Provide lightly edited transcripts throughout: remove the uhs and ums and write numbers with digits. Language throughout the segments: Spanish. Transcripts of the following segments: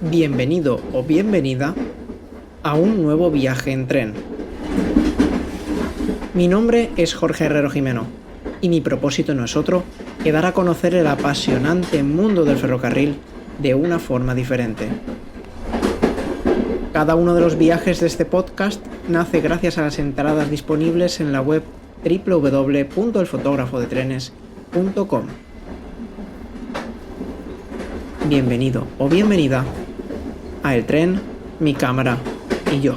Bienvenido o bienvenida a un nuevo viaje en tren. Mi nombre es Jorge Herrero Jimeno y mi propósito no es otro que dar a conocer el apasionante mundo del ferrocarril de una forma diferente. Cada uno de los viajes de este podcast nace gracias a las entradas disponibles en la web www.elfotografodetrenes.com. Bienvenido o bienvenida a El Tren, mi cámara y yo.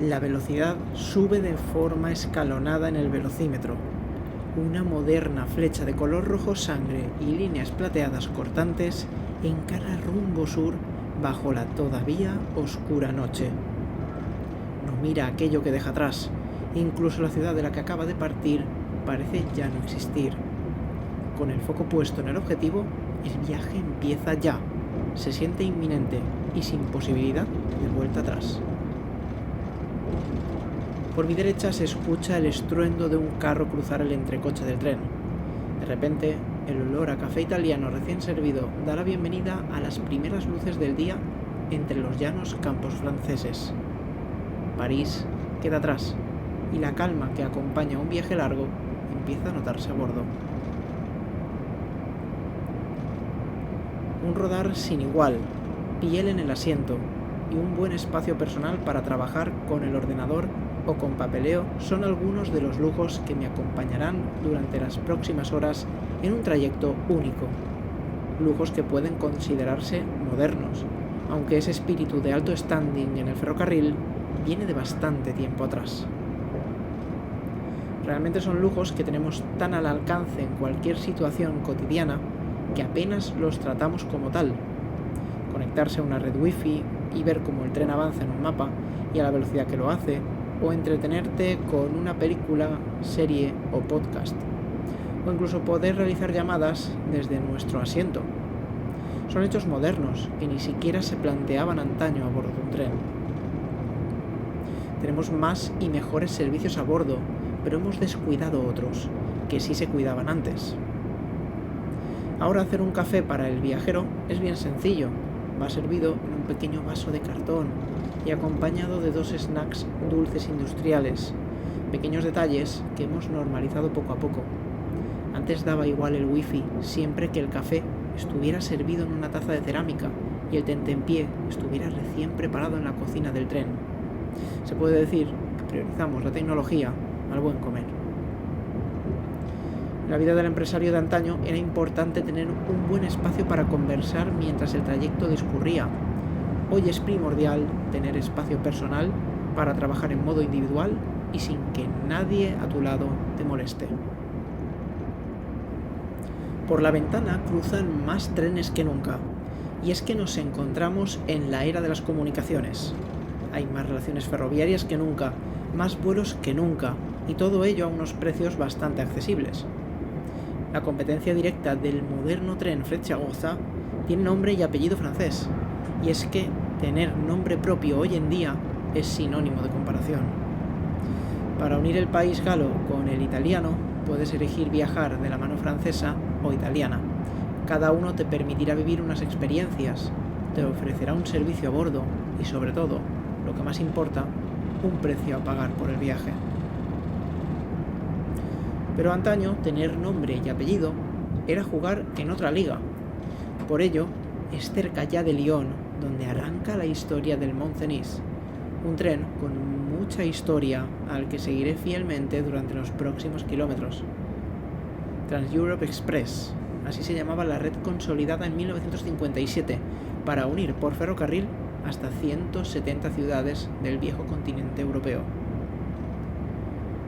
La velocidad sube de forma escalonada en el velocímetro. Una moderna flecha de color rojo sangre y líneas plateadas cortantes encara rumbo sur bajo la todavía oscura noche. No mira aquello que deja atrás. Incluso la ciudad de la que acaba de partir parece ya no existir. Con el foco puesto en el objetivo, el viaje empieza ya. Se siente inminente y sin posibilidad de vuelta atrás. Por mi derecha se escucha el estruendo de un carro cruzar el entrecoche del tren. De repente, el olor a café italiano recién servido da la bienvenida a las primeras luces del día entre los llanos campos franceses. París queda atrás y la calma que acompaña un viaje largo empieza a notarse a bordo. Un rodar sin igual, piel en el asiento y un buen espacio personal para trabajar con el ordenador o con papeleo son algunos de los lujos que me acompañarán durante las próximas horas en un trayecto único. Lujos que pueden considerarse modernos, aunque ese espíritu de alto standing en el ferrocarril viene de bastante tiempo atrás. Realmente son lujos que tenemos tan al alcance en cualquier situación cotidiana que apenas los tratamos como tal. Conectarse a una red wifi y ver cómo el tren avanza en un mapa y a la velocidad que lo hace, o entretenerte con una película, serie o podcast, o incluso poder realizar llamadas desde nuestro asiento. Son hechos modernos que ni siquiera se planteaban antaño a bordo de un tren. Tenemos más y mejores servicios a bordo, pero hemos descuidado otros, que sí se cuidaban antes. Ahora hacer un café para el viajero es bien sencillo. Va servido en un pequeño vaso de cartón y acompañado de 2 snacks dulces industriales, pequeños detalles que hemos normalizado poco a poco. Antes daba igual el wifi siempre que el café estuviera servido en una taza de cerámica y el tentempié estuviera recién preparado en la cocina del tren. Se puede decir que priorizamos la tecnología al buen comer. En la vida del empresario de antaño era importante tener un buen espacio para conversar mientras el trayecto discurría. Hoy es primordial tener espacio personal para trabajar en modo individual y sin que nadie a tu lado te moleste. Por la ventana cruzan más trenes que nunca, y es que nos encontramos en la era de las comunicaciones. Hay más relaciones ferroviarias que nunca, más vuelos que nunca, y todo ello a unos precios bastante accesibles. La competencia directa del moderno tren Frecciagoza tiene nombre y apellido francés, y es que tener nombre propio hoy en día es sinónimo de comparación. Para unir el país galo con el italiano, puedes elegir viajar de la mano francesa o italiana. Cada uno te permitirá vivir unas experiencias, te ofrecerá un servicio a bordo y, sobre todo, lo que más importa, un precio a pagar por el viaje. Pero antaño, tener nombre y apellido era jugar en otra liga. Por ello, es cerca ya de Lyon donde arranca la historia del Mont-Cenis, un tren con mucha historia al que seguiré fielmente durante los próximos kilómetros. Trans-Europe Express, así se llamaba la red consolidada en 1957 para unir por ferrocarril hasta 170 ciudades del viejo continente europeo.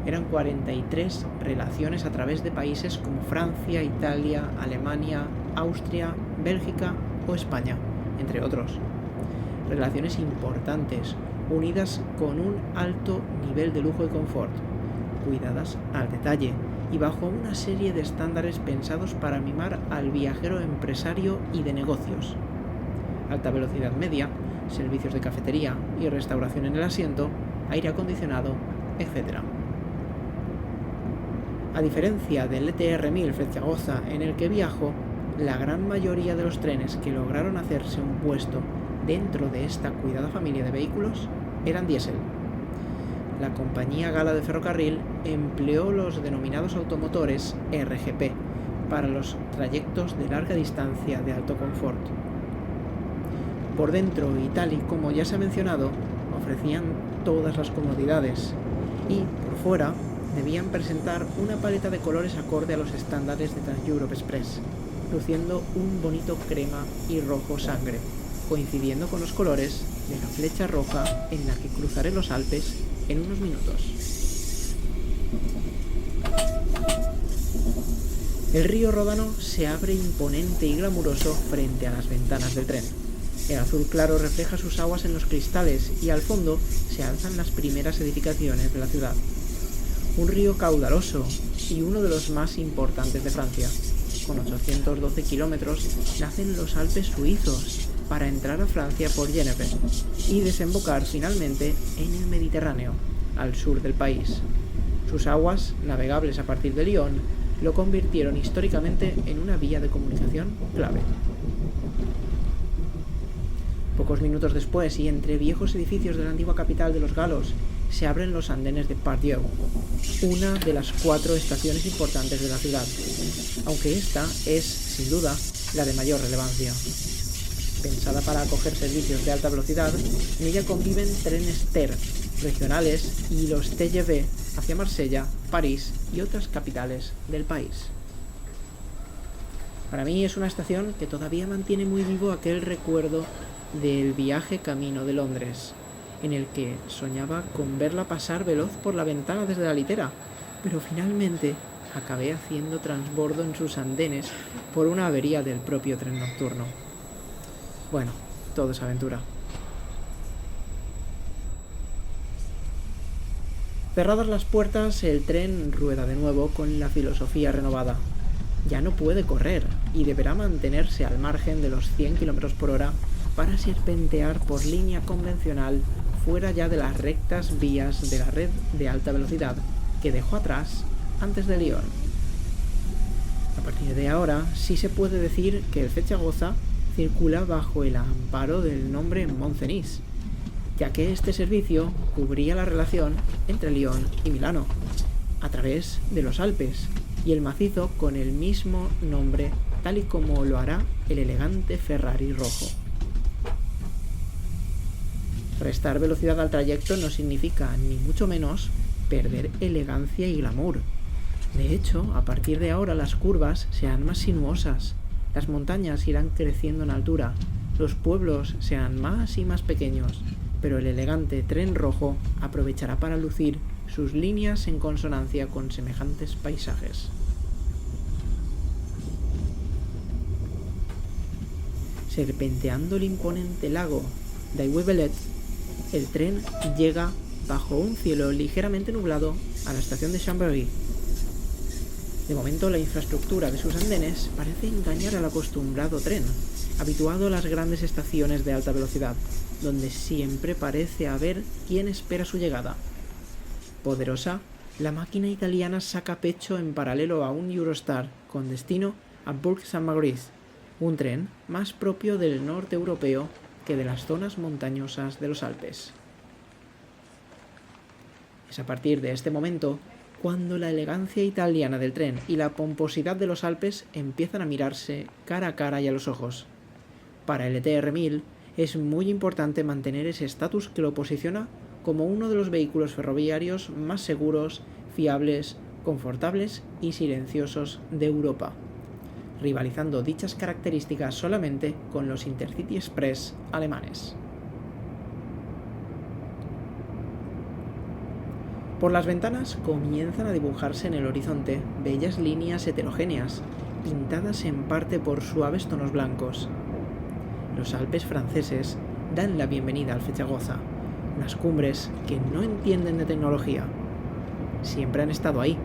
Eran 43 relaciones a través de países como Francia, Italia, Alemania, Austria, Bélgica o España, entre otros. relaciones importantes, unidas con un alto nivel de lujo y confort, cuidadas al detalle y bajo una serie de estándares pensados para mimar al viajero empresario y de negocios. Alta velocidad media, servicios de cafetería y restauración en el asiento, aire acondicionado, etc. A diferencia del ETR 1000 Frecciagoza en el que viajo, la gran mayoría de los trenes que lograron hacerse un puesto dentro de esta cuidada familia de vehículos eran diésel. La compañía gala de ferrocarril empleó los denominados automotores RGP para los trayectos de larga distancia de alto confort. Por dentro, y tal y como ya se ha mencionado, ofrecían todas las comodidades y, por fuera, debían presentar una paleta de colores acorde a los estándares de Trans-Europe Express, luciendo un bonito crema y rojo sangre, coincidiendo con los colores de la flecha roja en la que cruzaré los Alpes en unos minutos. El río Ródano se abre imponente y glamuroso frente a las ventanas del tren. El azul claro refleja sus aguas en los cristales y al fondo se alzan las primeras edificaciones de la ciudad. Un río caudaloso y uno de los más importantes de Francia. Con 812 kilómetros nacen los Alpes suizos para entrar a Francia por Genneve y desembocar finalmente en el Mediterráneo, al sur del país. Sus aguas, navegables a partir de Lyon, lo convirtieron históricamente en una vía de comunicación clave. Pocos minutos después, y entre viejos edificios de la antigua capital de los galos, se abren los andenes de Part-Dieu, una de las 4 estaciones importantes de la ciudad, aunque esta es, sin duda, la de mayor relevancia. Pensada para acoger servicios de alta velocidad, en ella conviven trenes TER, regionales y los TGV hacia Marsella, París y otras capitales del país. Para mí es una estación que todavía mantiene muy vivo aquel recuerdo del viaje camino de Londres, en el que soñaba con verla pasar veloz por la ventana desde la litera, pero finalmente acabé haciendo transbordo en sus andenes por una avería del propio tren nocturno. Bueno, todo es aventura. Cerradas las puertas, el tren rueda de nuevo con la filosofía renovada. Ya no puede correr y deberá mantenerse al margen de los 100 km por hora para serpentear por línea convencional fuera ya de las rectas vías de la red de alta velocidad que dejó atrás antes de Lyon. A partir de ahora sí se puede decir que el Frecciagoza circula bajo el amparo del nombre Mont-Cenis, ya que este servicio cubría la relación entre Lyon y Milano, a través de los Alpes y el macizo con el mismo nombre, tal y como lo hará el elegante Ferrari rojo. Restar velocidad al trayecto no significa, ni mucho menos, perder elegancia y glamour. De hecho, a partir de ahora las curvas serán más sinuosas, las montañas irán creciendo en altura, los pueblos serán más y más pequeños, pero el elegante tren rojo aprovechará para lucir sus líneas en consonancia con semejantes paisajes. Serpenteando el imponente lago d'Aigues-Belette, el tren llega bajo un cielo ligeramente nublado a la estación de Chambéry. De momento, la infraestructura de sus andenes parece engañar al acostumbrado tren, habituado a las grandes estaciones de alta velocidad, donde siempre parece haber quien espera su llegada. Poderosa, la máquina italiana saca pecho en paralelo a un Eurostar con destino a Bourg-Saint-Maurice, un tren más propio del norte europeo que de las zonas montañosas de los Alpes. Es a partir de este momento cuando la elegancia italiana del tren y la pomposidad de los Alpes empiezan a mirarse cara a cara y a los ojos. Para el ETR 1000 es muy importante mantener ese estatus que lo posiciona como uno de los vehículos ferroviarios más seguros, fiables, confortables y silenciosos de Europa, rivalizando dichas características solamente con los Intercity Express alemanes. Por las ventanas comienzan a dibujarse en el horizonte bellas líneas heterogéneas, pintadas en parte por suaves tonos blancos. Los Alpes franceses dan la bienvenida al Flechagoza, unas cumbres que no entienden de tecnología. Siempre han estado ahí,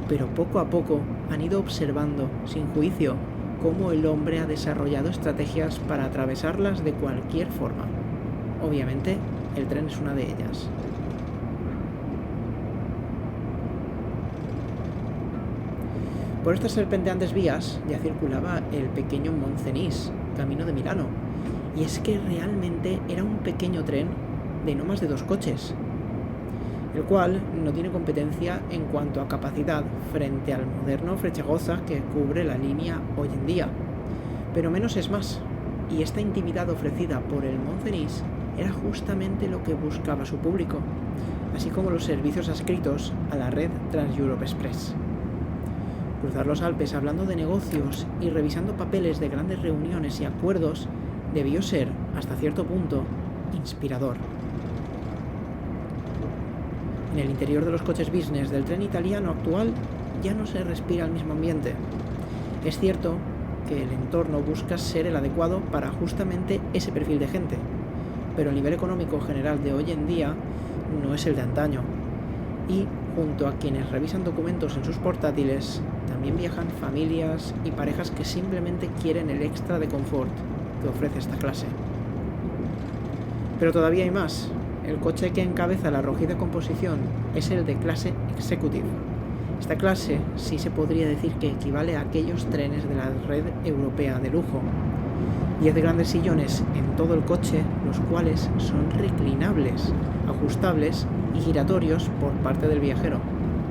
pero poco a poco han ido observando, sin juicio, cómo el hombre ha desarrollado estrategias para atravesarlas de cualquier forma. Obviamente, el tren es una de ellas. Por estas serpenteantes vías ya circulaba el pequeño Moncenis, camino de Milano, y es que realmente era un pequeño tren de no más de 2 coches, el cual no tiene competencia en cuanto a capacidad frente al moderno Frecciagoza que cubre la línea hoy en día. Pero menos es más, y esta intimidad ofrecida por el Moncenis era justamente lo que buscaba su público, así como los servicios adscritos a la red Trans-Europe Express. Cruzar los Alpes hablando de negocios y revisando papeles de grandes reuniones y acuerdos debió ser, hasta cierto punto, inspirador. En el interior de los coches business del tren italiano actual ya no se respira el mismo ambiente. Es cierto que el entorno busca ser el adecuado para justamente ese perfil de gente, pero el nivel económico general de hoy en día no es el de antaño. Y, junto a quienes revisan documentos en sus portátiles, también viajan familias y parejas que simplemente quieren el extra de confort que ofrece esta clase. Pero todavía hay más. El coche que encabeza la rojida composición es el de clase Executive. Esta clase sí se podría decir que equivale a aquellos trenes de la red europea de lujo. 10 grandes sillones en todo el coche, los cuales son reclinables, ajustables y giratorios por parte del viajero.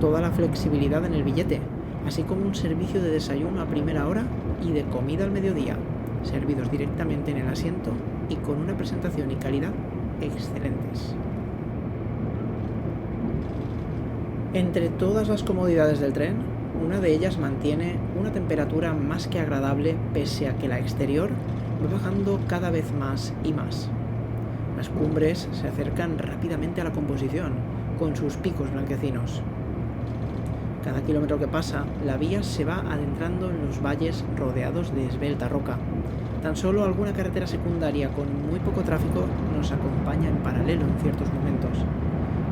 Toda la flexibilidad en el billete, así como un servicio de desayuno a primera hora y de comida al mediodía, servidos directamente en el asiento y con una presentación y calidad excelentes. Entre todas las comodidades del tren, una de ellas mantiene una temperatura más que agradable pese a que la exterior va bajando cada vez más y más. Las cumbres se acercan rápidamente a la composición, con sus picos blanquecinos. Cada kilómetro que pasa, la vía se va adentrando en los valles rodeados de esbelta roca. Tan solo alguna carretera secundaria con muy poco tráfico nos acompaña en paralelo en ciertos momentos.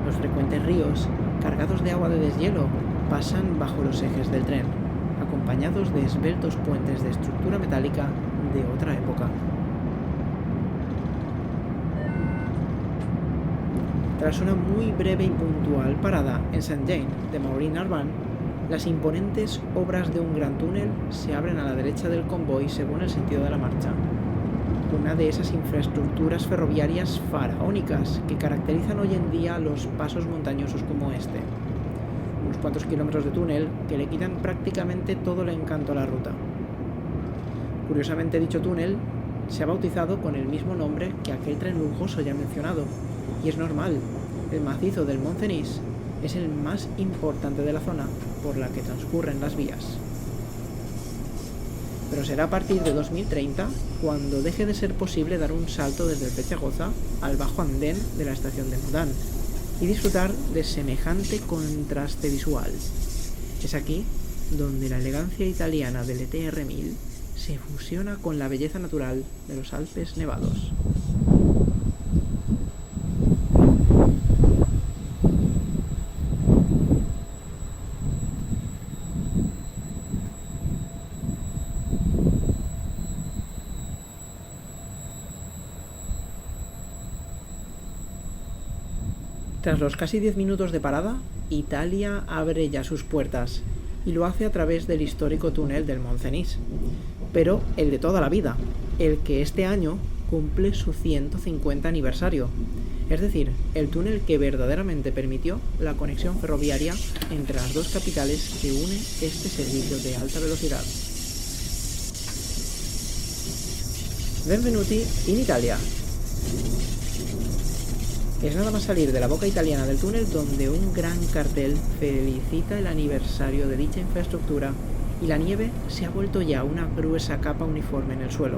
Los frecuentes ríos, cargados de agua de deshielo, pasan bajo los ejes del tren, acompañados de esbeltos puentes de estructura metálica de otra época. Tras una muy breve y puntual parada en Saint-Jean de Morin-Arban, las imponentes obras de un gran túnel se abren a la derecha del convoy según el sentido de la marcha. Una de esas infraestructuras ferroviarias faraónicas que caracterizan hoy en día los pasos montañosos como este. Unos cuantos kilómetros de túnel que le quitan prácticamente todo el encanto a la ruta. Curiosamente, dicho túnel se ha bautizado con el mismo nombre que aquel tren lujoso ya mencionado, y es normal. El macizo del Moncenis es el más importante de la zona por la que transcurren las vías. Pero será a partir de 2030 cuando deje de ser posible dar un salto desde el Frecciagoza al bajo andén de la estación de Modane y disfrutar de semejante contraste visual. Es aquí donde la elegancia italiana del ETR 1000 se fusiona con la belleza natural de los Alpes nevados. Tras los casi 10 minutos de parada, Italia abre ya sus puertas y lo hace a través del histórico túnel del Moncenis, pero el de toda la vida, el que este año cumple su 150 aniversario, es decir, el túnel que verdaderamente permitió la conexión ferroviaria entre las dos capitales que une este servicio de alta velocidad. Benvenuti in Italia. Es nada más salir de la boca italiana del túnel donde un gran cartel felicita el aniversario de dicha infraestructura y la nieve se ha vuelto ya una gruesa capa uniforme en el suelo.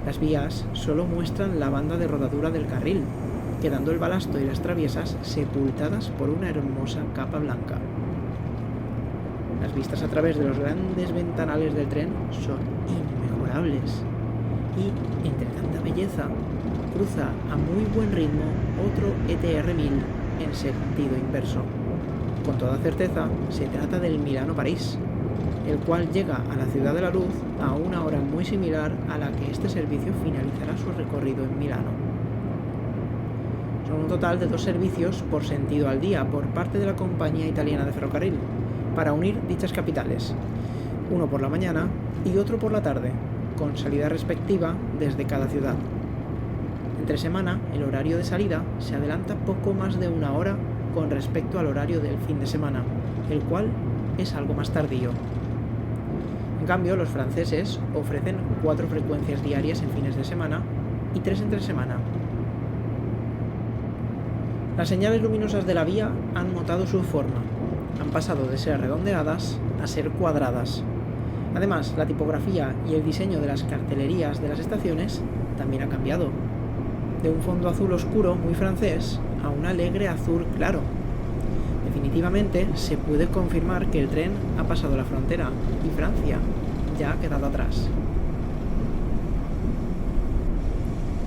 Las vías solo muestran la banda de rodadura del carril, quedando el balasto y las traviesas sepultadas por una hermosa capa blanca. Las vistas a través de los grandes ventanales del tren son inmejorables. Y, entre tanta belleza, cruza a muy buen ritmo otro ETR-1000 en sentido inverso. Con toda certeza, se trata del Milano-París, el cual llega a la Ciudad de la Luz a una hora muy similar a la que este servicio finalizará su recorrido en Milano. Son un total de 2 servicios por sentido al día por parte de la compañía italiana de ferrocarril, para unir dichas capitales, uno por la mañana y otro por la tarde, con salida respectiva desde cada ciudad. Entre semana, el horario de salida se adelanta poco más de una hora con respecto al horario del fin de semana, el cual es algo más tardío. En cambio, los franceses ofrecen 4 frecuencias diarias en fines de semana y 3 entre semana. Las señales luminosas de la vía han mutado su forma, han pasado de ser redondeadas a ser cuadradas. Además, la tipografía y el diseño de las cartelerías de las estaciones también ha cambiado. De un fondo azul oscuro muy francés a un alegre azul claro. Definitivamente se puede confirmar que el tren ha pasado la frontera y Francia ya ha quedado atrás.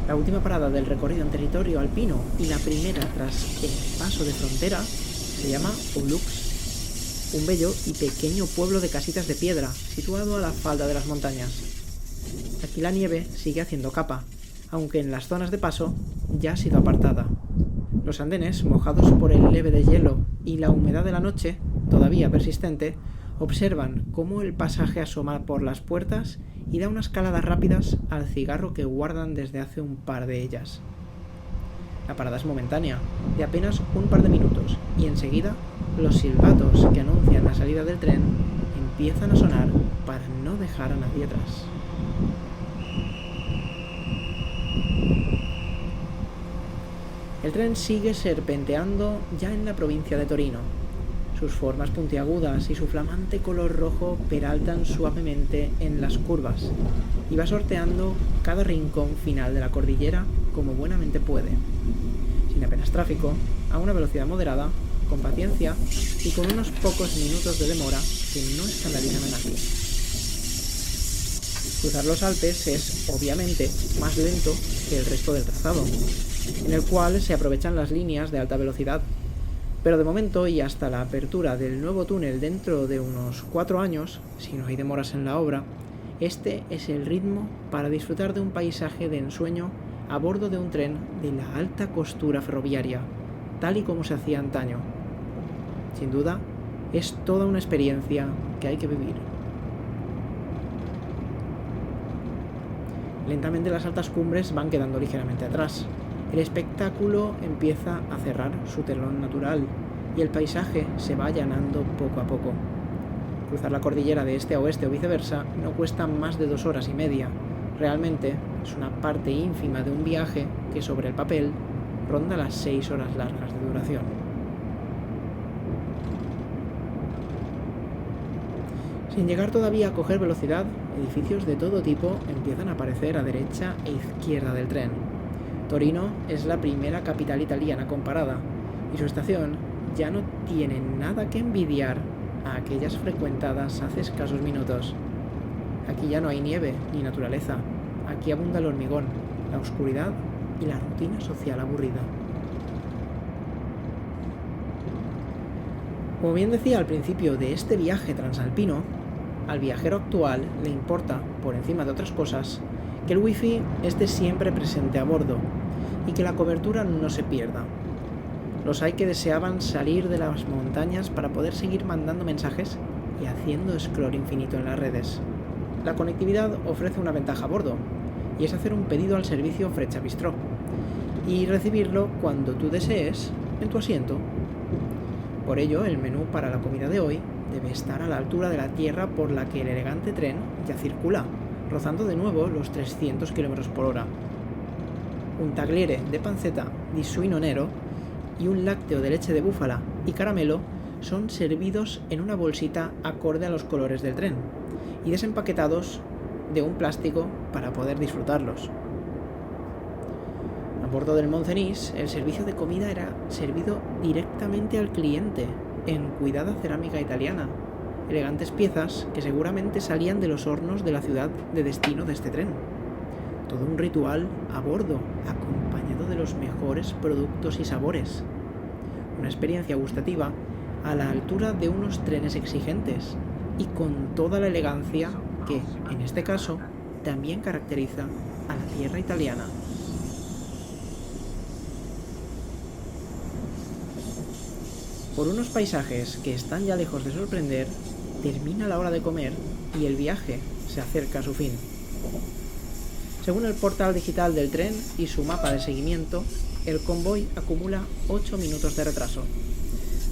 La última parada del recorrido en territorio alpino y la primera tras el paso de frontera se llama Oulux, un bello y pequeño pueblo de casitas de piedra situado a la falda de las montañas. Aquí la nieve sigue haciendo capa, aunque en las zonas de paso ya ha sido apartada. Los andenes, mojados por el leve de hielo y la humedad de la noche, todavía persistente, observan cómo el pasaje asoma por las puertas y da unas caladas rápidas al cigarro que guardan desde hace un par de ellas. La parada es momentánea, de apenas un par de minutos, y enseguida los silbatos que anuncian la salida del tren empiezan a sonar para no dejar a nadie atrás. El tren sigue serpenteando ya en la provincia de Torino. Sus formas puntiagudas y su flamante color rojo peraltan suavemente en las curvas y va sorteando cada rincón final de la cordillera como buenamente puede, sin apenas tráfico, a una velocidad moderada, con paciencia y con unos pocos minutos de demora que no escandalizan a nadie. Cruzar los Alpes es, obviamente, más lento que el resto del trazado, en el cual se aprovechan las líneas de alta velocidad. Pero de momento y hasta la apertura del nuevo túnel dentro de unos 4 años, si no hay demoras en la obra, este es el ritmo para disfrutar de un paisaje de ensueño a bordo de un tren de la alta costura ferroviaria, tal y como se hacía antaño. Sin duda, es toda una experiencia que hay que vivir. Lentamente las altas cumbres van quedando ligeramente atrás. El espectáculo empieza a cerrar su telón natural y el paisaje se va allanando poco a poco. Cruzar la cordillera de este a oeste o viceversa no cuesta más de 2 horas y media. Realmente es una parte ínfima de un viaje que sobre el papel ronda las 6 horas largas de duración. Sin llegar todavía a coger velocidad, edificios de todo tipo empiezan a aparecer a derecha e izquierda del tren. Torino es la primera capital italiana comparada, y su estación ya no tiene nada que envidiar a aquellas frecuentadas hace escasos minutos. Aquí ya no hay nieve ni naturaleza, aquí abunda el hormigón, la oscuridad y la rutina social aburrida. Como bien decía al principio de este viaje transalpino, al viajero actual le importa, por encima de otras cosas, que el wifi esté siempre presente a bordo y que la cobertura no se pierda. Los hay que deseaban salir de las montañas para poder seguir mandando mensajes y haciendo scroll infinito en las redes. La conectividad ofrece una ventaja a bordo, y es hacer un pedido al servicio Freccia Bistro y recibirlo cuando tú desees en tu asiento. Por ello, el menú para la comida de hoy debe estar a la altura de la tierra por la que el elegante tren ya circula, rozando de nuevo los 300 km por hora. Un tagliere de panceta di suino nero y un lácteo de leche de búfala y caramelo son servidos en una bolsita acorde a los colores del tren y desempaquetados de un plástico para poder disfrutarlos. A bordo del Moncenis, el servicio de comida era servido directamente al cliente en cuidada cerámica italiana, elegantes piezas que seguramente salían de los hornos de la ciudad de destino de este tren. todo un ritual a bordo, acompañado de los mejores productos y sabores. Una experiencia gustativa a la altura de unos trenes exigentes y con toda la elegancia que, en este caso, también caracteriza a la tierra italiana. Por unos paisajes que están ya lejos de sorprender, termina la hora de comer y el viaje se acerca a su fin. Según el portal digital del tren y su mapa de seguimiento, el convoy acumula 8 minutos de retraso.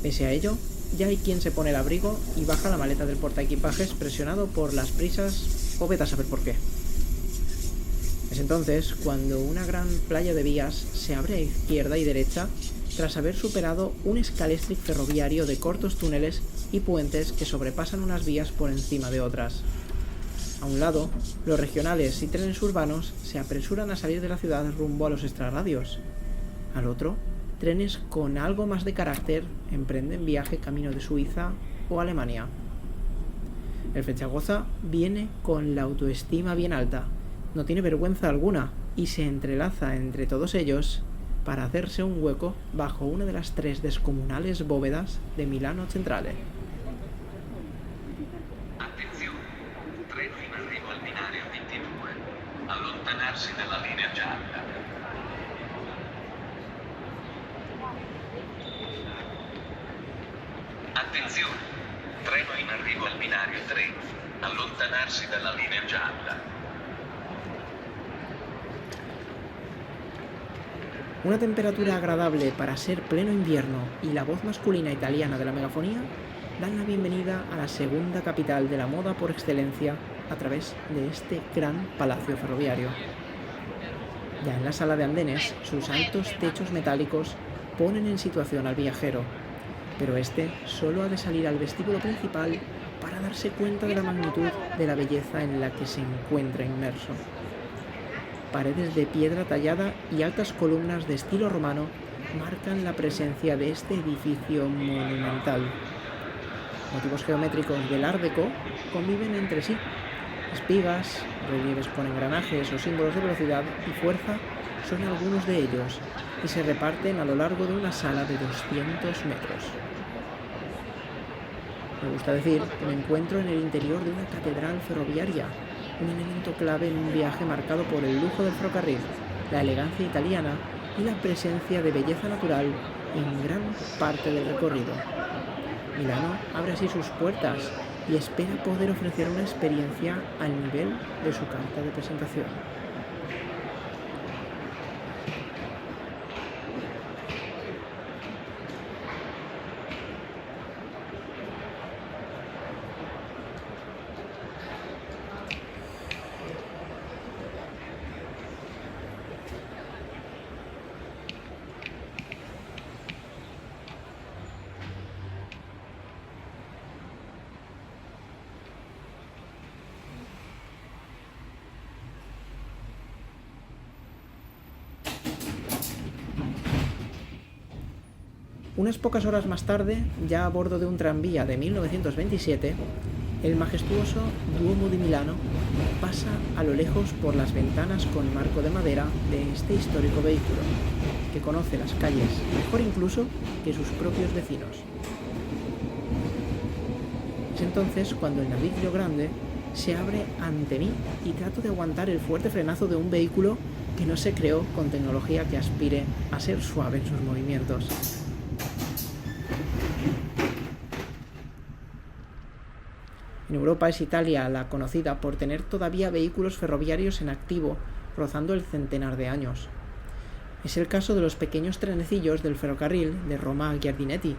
Pese a ello, ya hay quien se pone el abrigo y baja la maleta del portaequipajes presionado por las prisas o vete a saber por qué. Es entonces cuando una gran playa de vías se abre a izquierda y derecha tras haber superado un escalestric ferroviario de cortos túneles y puentes que sobrepasan unas vías por encima de otras. A un lado, los regionales y trenes urbanos se apresuran a salir de la ciudad rumbo a los extrarradios. Al otro, trenes con algo más de carácter emprenden viaje camino de Suiza o Alemania. El fechagoza viene con la autoestima bien alta, no tiene vergüenza alguna y se entrelaza entre todos ellos para hacerse un hueco bajo una de las 3 descomunales bóvedas de Milano Centrale. Attenzione, treno in arrivo al binario 22, allontanarsi dalla linea gialla. Attenzione, treno in arrivo al binario 3, allontanarsi dalla linea gialla. Una temperatura agradable para ser pleno invierno y la voz masculina italiana de la megafonía dan la bienvenida a la segunda capital de la moda por excelencia a través de este gran palacio ferroviario. Ya en la sala de andenes, sus altos techos metálicos ponen en situación al viajero, pero este solo ha de salir al vestíbulo principal para darse cuenta de la magnitud de la belleza en la que se encuentra inmerso. Paredes de piedra tallada y altas columnas de estilo romano marcan la presencia de este edificio monumental. Motivos geométricos del Art Deco conviven entre sí. Espigas, relieves con engranajes o símbolos de velocidad y fuerza son algunos de ellos y se reparten a lo largo de una sala de 200 metros. Me gusta decir que me encuentro en el interior de una catedral ferroviaria, un elemento clave en un viaje marcado por el lujo del ferrocarril, la elegancia italiana y la presencia de belleza natural en gran parte del recorrido. Milano abre así sus puertas y espera poder ofrecer una experiencia al nivel de su carta de presentación. Unas pocas horas más tarde, ya a bordo de un tranvía de 1927, el majestuoso Duomo di Milano pasa a lo lejos por las ventanas con marco de madera de este histórico vehículo, que conoce las calles mejor incluso que sus propios vecinos. Es entonces cuando el naviccio grande se abre ante mí y trato de aguantar el fuerte frenazo de un vehículo que no se creó con tecnología que aspire a ser suave en sus movimientos. En Europa es Italia la conocida por tener todavía vehículos ferroviarios en activo, rozando el centenar de años. Es el caso de los pequeños trenecillos del ferrocarril de Roma a Giardinetti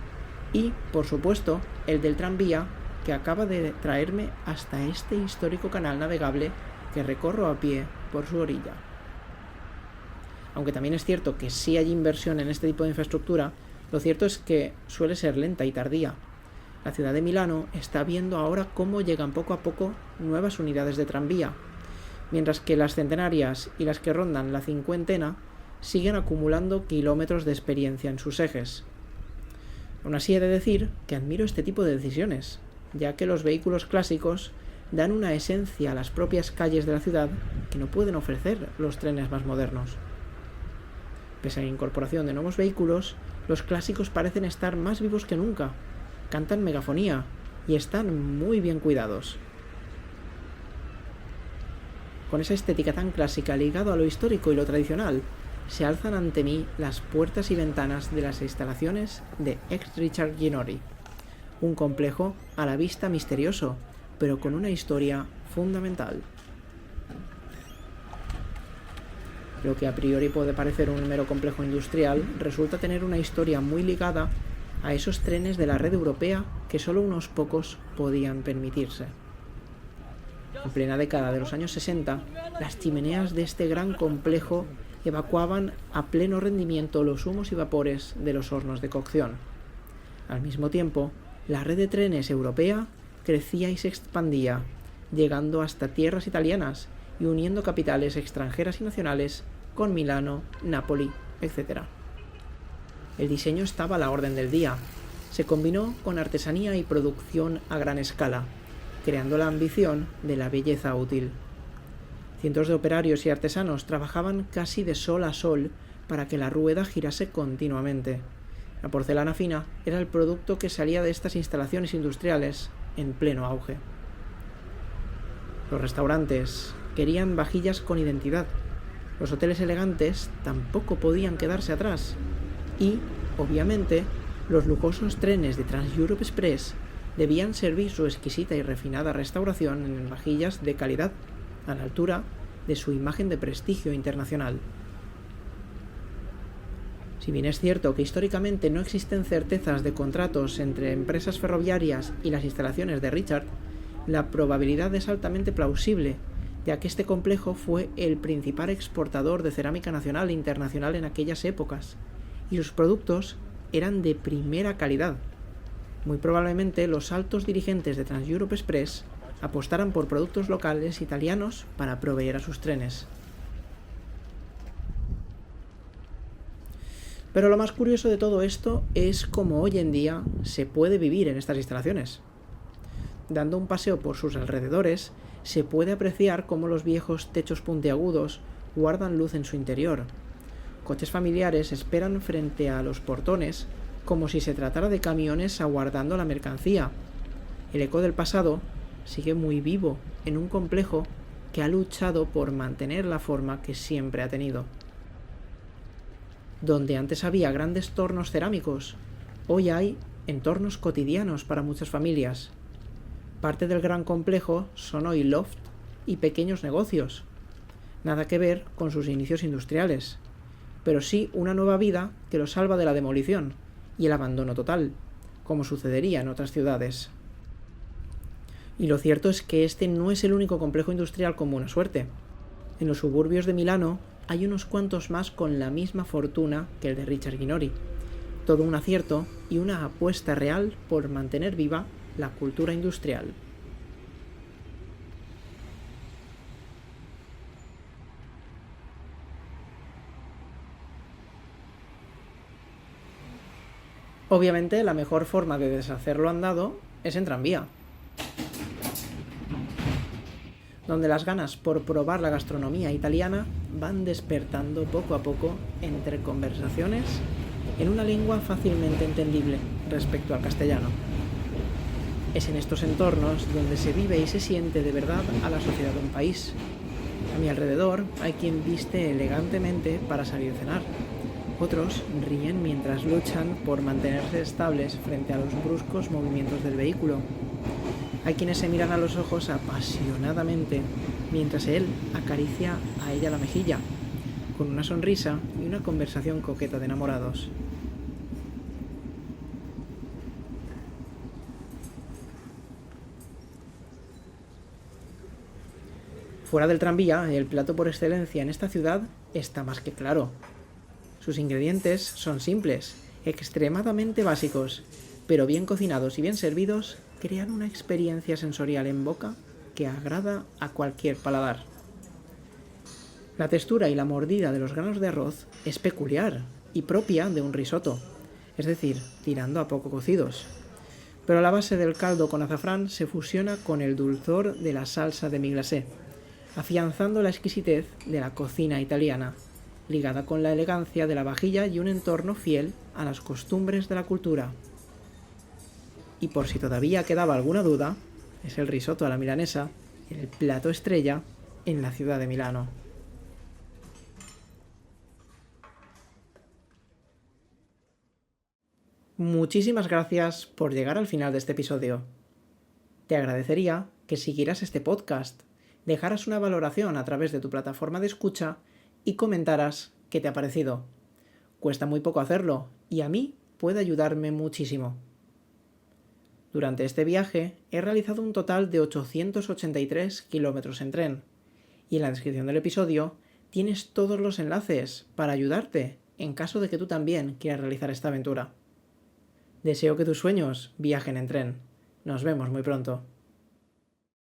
y, por supuesto, el del tranvía que acaba de traerme hasta este histórico canal navegable que recorro a pie por su orilla. Aunque también es cierto que sí hay inversión en este tipo de infraestructura, lo cierto es que suele ser lenta y tardía. La ciudad de Milano está viendo ahora cómo llegan poco a poco nuevas unidades de tranvía, mientras que las centenarias y las que rondan la cincuentena siguen acumulando kilómetros de experiencia en sus ejes. Aún así he de decir que admiro este tipo de decisiones, ya que los vehículos clásicos dan una esencia a las propias calles de la ciudad que no pueden ofrecer los trenes más modernos. Pese a la incorporación de nuevos vehículos, los clásicos parecen estar más vivos que nunca, cantan megafonía y están muy bien cuidados. Con esa estética tan clásica ligado a lo histórico y lo tradicional, se alzan ante mí las puertas y ventanas de las instalaciones de ex Richard Ginori, un complejo a la vista misterioso, pero con una historia fundamental. Lo que a priori puede parecer un mero complejo industrial resulta tener una historia muy ligada a esos trenes de la red europea que solo unos pocos podían permitirse. En plena década de los años 60, las chimeneas de este gran complejo evacuaban a pleno rendimiento los humos y vapores de los hornos de cocción. Al mismo tiempo, la red de trenes europea crecía y se expandía, llegando hasta tierras italianas y uniendo capitales extranjeras y nacionales con Milano, Nápoli, etc. El diseño estaba a la orden del día. Se combinó con artesanía y producción a gran escala, creando la ambición de la belleza útil. Cientos de operarios y artesanos trabajaban casi de sol a sol para que la rueda girase continuamente. La porcelana fina era el producto que salía de estas instalaciones industriales en pleno auge. Los restaurantes querían vajillas con identidad. Los hoteles elegantes tampoco podían quedarse atrás. Y, obviamente, los lujosos trenes de Trans-Europe Express debían servir su exquisita y refinada restauración en vajillas de calidad, a la altura de su imagen de prestigio internacional. Si bien es cierto que históricamente no existen certezas de contratos entre empresas ferroviarias y las instalaciones de Richard, la probabilidad es altamente plausible, ya que este complejo fue el principal exportador de cerámica nacional e internacional en aquellas épocas, y sus productos eran de primera calidad. Muy probablemente los altos dirigentes de Trans-Europe Express apostaran por productos locales italianos para proveer a sus trenes. Pero lo más curioso de todo esto es cómo hoy en día se puede vivir en estas instalaciones. Dando un paseo por sus alrededores, se puede apreciar cómo los viejos techos puntiagudos guardan luz en su interior. Coches familiares esperan frente a los portones como si se tratara de camiones aguardando la mercancía. El eco del pasado sigue muy vivo en un complejo que ha luchado por mantener la forma que siempre ha tenido. Donde antes había grandes tornos cerámicos, hoy hay entornos cotidianos para muchas familias. Parte del gran complejo son hoy loft y pequeños negocios. Nada que ver con sus inicios industriales, pero sí una nueva vida que los salva de la demolición y el abandono total, como sucedería en otras ciudades. Y lo cierto es que este no es el único complejo industrial con buena suerte. En los suburbios de Milano hay unos cuantos más con la misma fortuna que el de Richard Ginori. Todo un acierto y una apuesta real por mantener viva la cultura industrial. Obviamente, la mejor forma de deshacer lo andado es en tranvía, donde las ganas por probar la gastronomía italiana van despertando poco a poco entre conversaciones en una lengua fácilmente entendible respecto al castellano. Es en estos entornos donde se vive y se siente de verdad a la sociedad de un país. A mi alrededor hay quien viste elegantemente para salir a cenar. Otros ríen mientras luchan por mantenerse estables frente a los bruscos movimientos del vehículo. Hay quienes se miran a los ojos apasionadamente mientras él acaricia a ella la mejilla, con una sonrisa y una conversación coqueta de enamorados. Fuera del tranvía, el plato por excelencia en esta ciudad está más que claro. Sus ingredientes son simples, extremadamente básicos, pero bien cocinados y bien servidos crean una experiencia sensorial en boca que agrada a cualquier paladar. La textura y la mordida de los granos de arroz es peculiar y propia de un risotto, es decir, tirando a poco cocidos. pero la base del caldo con azafrán se fusiona con el dulzor de la salsa de glacé, afianzando la exquisitez de la cocina italiana, ligada con la elegancia de la vajilla y un entorno fiel a las costumbres de la cultura. Y por si todavía quedaba alguna duda, es el risotto a la milanesa, el plato estrella en la ciudad de Milano. Muchísimas gracias por llegar al final de este episodio. Te agradecería que siguieras este podcast, dejaras una valoración a través de tu plataforma de escucha y comentaras qué te ha parecido. Cuesta muy poco hacerlo y a mí puede ayudarme muchísimo. Durante este viaje he realizado un total de 883 kilómetros en tren y en la descripción del episodio tienes todos los enlaces para ayudarte en caso de que tú también quieras realizar esta aventura. Deseo que tus sueños viajen en tren. Nos vemos muy pronto.